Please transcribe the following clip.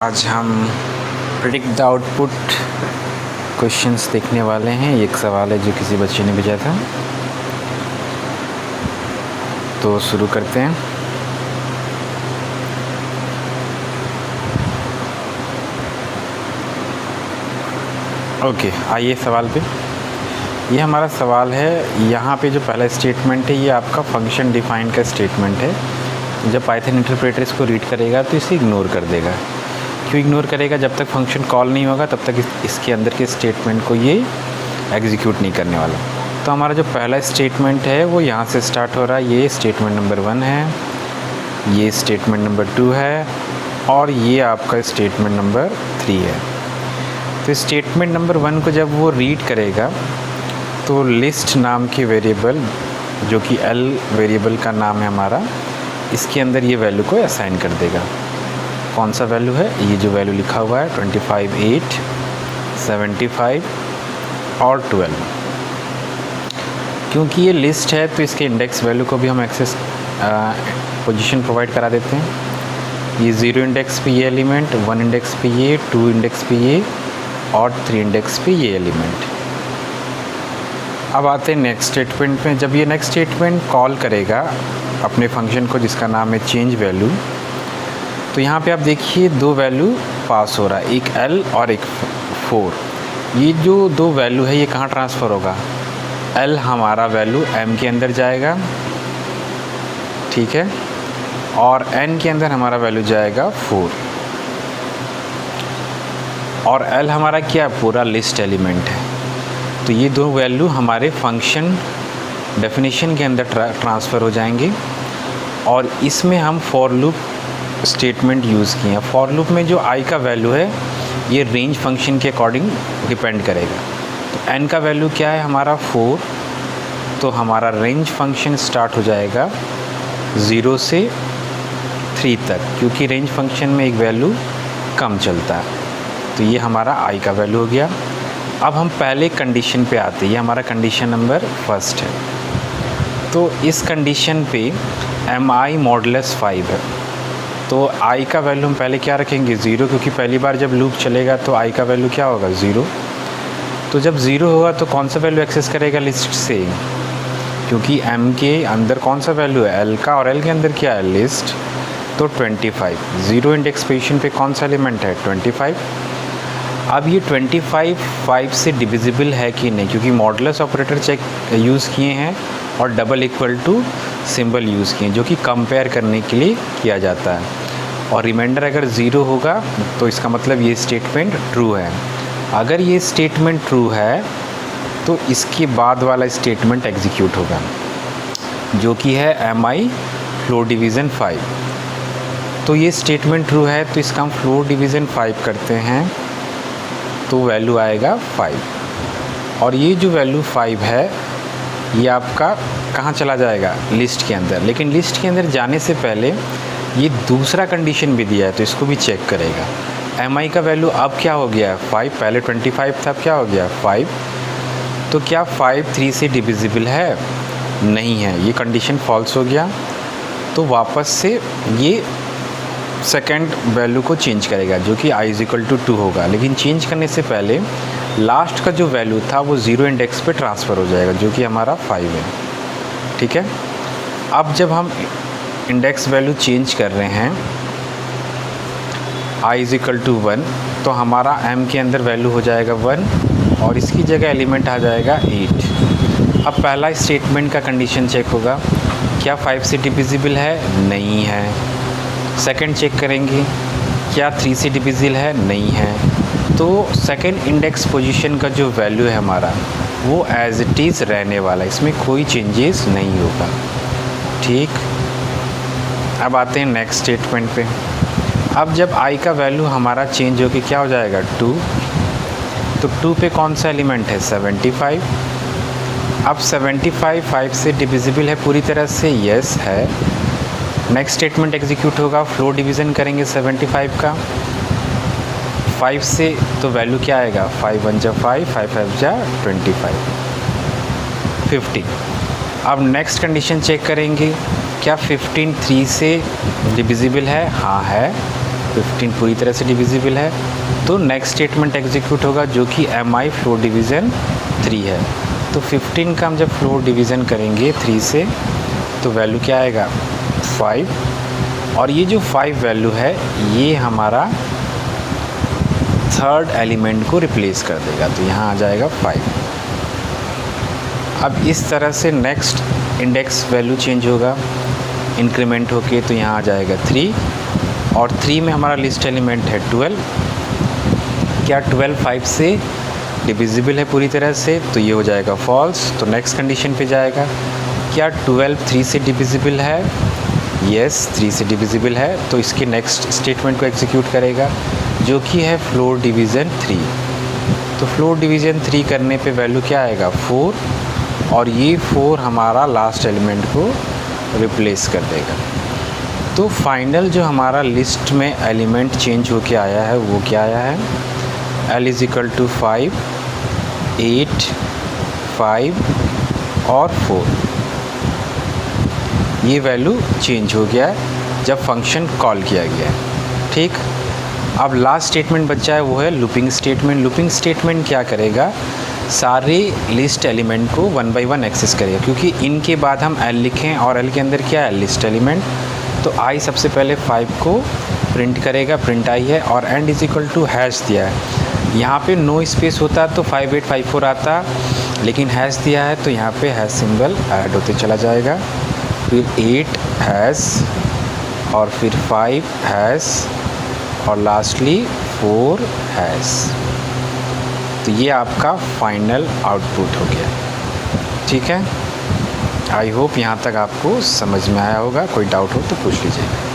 आज हम predict the output questions देखने वाले हैं। एक सवाल है जो किसी बच्चे ने भेजा था, तो शुरू करते हैं। ओके, आइए सवाल पे। ये हमारा सवाल है। यहाँ पे जो पहला स्टेटमेंट है ये आपका फंक्शन डिफाइन का स्टेटमेंट है। जब पाइथन इंटरप्रेटर इसको रीड करेगा तो इसे इग्नोर कर देगा। क्यों इग्नोर करेगा? जब तक फंक्शन कॉल नहीं होगा तब तक इसके अंदर के स्टेटमेंट को ये एग्जीक्यूट नहीं करने वाला। तो हमारा जो पहला स्टेटमेंट है वो यहाँ से स्टार्ट हो रहा है। ये स्टेटमेंट नंबर 1 है, ये स्टेटमेंट नंबर 2 है और ये आपका स्टेटमेंट नंबर 3 है। तो स्टेटमेंट नंबर 1 को जब वो रीड करेगा तो लिस्ट नाम के वेरिएबल, जो कि एल वेरिएबल का नाम है हमारा, इसके अंदर ये वैल्यू को असाइन कर देगा। कौन सा वैल्यू है? ये जो वैल्यू लिखा हुआ है 25, 8, 75 और 12। क्योंकि ये लिस्ट है तो इसके इंडेक्स वैल्यू को भी हम एक्सेस पोजीशन प्रोवाइड करा देते हैं। ये 0 इंडेक्स पे ये एलिमेंट, 1 इंडेक्स पे ये, 2 इंडेक्स पे ये और 3 इंडेक्स पे ये एलिमेंट। अब आते हैं नेक्स्ट स्टेटमेंट में। जब ये नेक्स्ट स्टेटमेंट कॉल करेगा अपने फंक्शन को जिसका नाम है चेंज वैल्यू, तो यहाँ पे आप देखिए दो वैल्यू पास हो रहा है, एक L और एक 4। ये जो दो वैल्यू है ये कहाँ ट्रांसफ़र होगा? L हमारा वैल्यू M के अंदर जाएगा, ठीक है, और N के अंदर हमारा वैल्यू जाएगा 4। और L हमारा क्या? पूरा लिस्ट एलिमेंट है। तो ये दो वैल्यू हमारे फंक्शन डेफिनेशन के अंदर ट्रांसफ़र हो जाएंगे। और इसमें हम फॉर लूप स्टेटमेंट यूज़ किए हैं। फॉर लूप में जो i का वैल्यू है ये रेंज फंक्शन के अकॉर्डिंग डिपेंड करेगा। तो n का वैल्यू क्या है हमारा? 4। तो हमारा रेंज फंक्शन स्टार्ट हो जाएगा 0 से 3 तक, क्योंकि रेंज फंक्शन में एक वैल्यू कम चलता है। तो ये हमारा i का वैल्यू हो गया। अब हम पहले कंडीशन पे आते हैं। ये हमारा कंडीशन नंबर 1 है। तो इस कंडीशन पे mi मॉडुलस 5 है। तो i का वैल्यू हम पहले क्या रखेंगे? 0, क्योंकि पहली बार जब लूप चलेगा तो i का वैल्यू क्या होगा? 0। तो जब 0 होगा तो कौन सा वैल्यू एक्सेस करेगा लिस्ट से? क्योंकि m के अंदर कौन सा वैल्यू है? l का, और l के अंदर क्या है? लिस्ट। तो 25, 0 इंडेक्स पोजीशन पे कौन सा एलिमेंट है? 25। अब ये 25 5 से डिविजिबल है कि नहीं, क्योंकि मॉडुलस ऑपरेटर चेक यूज़ किए हैं और double equal to symbol use किए हैं, जो कि कंपेयर करने के लिए किया जाता है। और रिमाइंडर अगर 0 होगा तो इसका मतलब ये स्टेटमेंट ट्रू है। अगर ये स्टेटमेंट ट्रू है तो इसके बाद वाला स्टेटमेंट एग्जीक्यूट होगा, जो कि है mi फ्लोर डिवीज़न 5। तो ये स्टेटमेंट ट्रू है तो इसका हम फ्लोर डिवीज़न 5 करते हैं तो वैल्यू आएगा 5। और ये जो वैल्यू 5 है ये आपका कहाँ चला जाएगा? लिस्ट के अंदर। लेकिन लिस्ट के अंदर जाने से पहले ये दूसरा कंडीशन भी दिया है तो इसको भी चेक करेगा। mi का वैल्यू अब क्या हो गया? 5। पहले 25 था, अब क्या हो गया? 5। तो क्या 5 3 से डिविजिबल है? नहीं है, ये कंडीशन फॉल्स हो गया। तो वापस से ये सेकेंड वैल्यू को चेंज करेगा, जो कि i = 2 होगा। लेकिन चेंज करने से पहले लास्ट का जो वैल्यू था वो 0 इंडेक्स पे ट्रांसफ़र हो जाएगा, जो कि हमारा 5 है, ठीक है। अब जब हम इंडेक्स वैल्यू चेंज कर रहे हैं i = 1, तो हमारा m के अंदर वैल्यू हो जाएगा 1 और इसकी जगह एलिमेंट आ जाएगा 8। अब पहला स्टेटमेंट का कंडीशन चेक होगा, क्या 5 से डिविजिबल है? नहीं है। सेकंड चेक करेंगे, क्या 3 से डिविजिबल है? नहीं है। तो सेकंड इंडेक्स पोजीशन का जो वैल्यू है हमारा वो एज इट इज़ रहने वाला है, इसमें कोई चेंजेस नहीं होगा, ठीक। अब आते हैं नेक्स्ट स्टेटमेंट पे। अब जब i का वैल्यू हमारा चेंज होकर क्या हो जाएगा? 2। तो 2 पे कौन सा एलिमेंट है? 75। अब 75 5 से डिविजिबल है पूरी तरह से? यस है। नेक्स्ट स्टेटमेंट एग्जीक्यूट होगा, फ्लोर डिवीज़न करेंगे 75 का 5 से, तो वैल्यू क्या आएगा? 5 1 जा 5, 5 5 जा 25, 50। अब नेक्स्ट कंडीशन चेक करेंगे, क्या 15 3 से डिविजिबल है? हाँ है। 15 पूरी तरह से डिविजिबल है, तो नेक्स्ट स्टेटमेंट एग्जीक्यूट होगा जो कि mi फ्लोर डिवीज़न 3 है। तो 15 का हम जब फ्लोर डिवीज़न करेंगे 3 से तो वैल्यू क्या आएगा 5, और ये जो 5 वैल्यू है ये हमारा थर्ड एलिमेंट को रिप्लेस कर देगा, तो यहाँ आ जाएगा 5। अब इस तरह से नेक्स्ट इंडेक्स वैल्यू चेंज होगा इंक्रीमेंट होके, तो यहाँ आ जाएगा 3, और 3 में हमारा लिस्ट एलिमेंट है 12। क्या 12 5 से डिविजिबल है पूरी तरह से, तो ये हो जाएगा फॉल्स। तो नेक्स्ट कंडीशन पे जाएगा, क्या 12 3 से डिविजिबल है, यस 3 से डिविजिबल है, तो इसके नेक्स्ट स्टेटमेंट को एग्जीक्यूट करेगा जो कि है फ्लोर डिवीज़न 3। तो फ्लोर डिवीज़न 3 करने पे वैल्यू क्या आएगा 4, और ये 4 हमारा लास्ट एलिमेंट को रिप्लेस कर देगा। तो फाइनल जो हमारा लिस्ट में एलिमेंट चेंज होके आया है वो क्या आया है, l इज़ इक्वल टू 5, 8, 5 और 4, ये वैल्यू चेंज हो गया है जब फंक्शन कॉल किया गया है। ठीक, अब लास्ट स्टेटमेंट बचा है वो है लूपिंग स्टेटमेंट। लूपिंग स्टेटमेंट क्या करेगा, सारे लिस्ट एलिमेंट को 1 बाय 1 एक्सेस करेगा, क्योंकि इनके बाद हम l लिखें और l के अंदर क्या है लिस्ट एलिमेंट, तो i सबसे पहले 5 को प्रिंट करेगा, प्रिंट i है, और end is equal to hash दिया है। यहाँ पे नो स्पेस होता तो 5854 आता, लेकिन हैश दिया है तो यहाँ पे हैश सिंबल ऐड होते चला जाएगा, फिर 8 हैश और फिर 5 हैश और लास्टली 4 हैश। तो ये आपका फाइनल आउटपुट हो गया। ठीक है, आई होप यहाँ तक आपको समझ में आया होगा। कोई डाउट हो तो पूछ लीजिए।